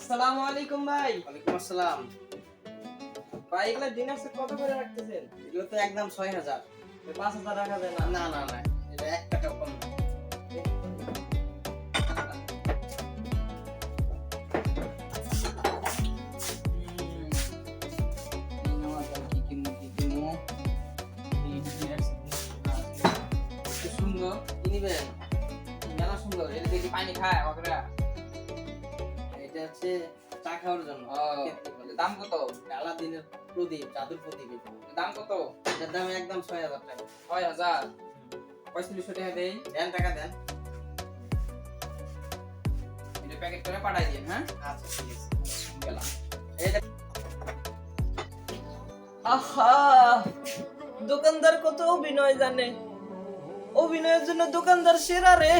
আসসালামু আলাইকুম ভাই। ওয়ালাইকুম আসসালাম। ভাই এগুলা ডিনার সেট কত করে রাখতেছেন? এগুলো তো একদম ৬,০০০। ৫,০০০ রাখা যায় না? না না না, এটা ১ টাকা কম না। সুন্দর কি নিবেন? মেলা সুন্দর। এটা দেখি পানি খায় ওগরা। এটা হচ্ছে চা খাওয়ার জন্য। ও, দাম কত? আলাদিনের প্রদীপ, জাদুর প্রদীপ এটা। দাম কত? এটার দাম একদম ৬,০০০ টাকা। ৬,০০০। ৪৫০০ টাকা দেই। দেন, টাকা দেন। এটা প্যাকেট করে পাঠাই দিন, হ্যাঁ? আচ্ছা ঠিক আছে। গেলাম। এটা আহা, দোকানদার কত অভিনয় জানে। অভিনয়ের জন্য দোকানদার সেরা রে।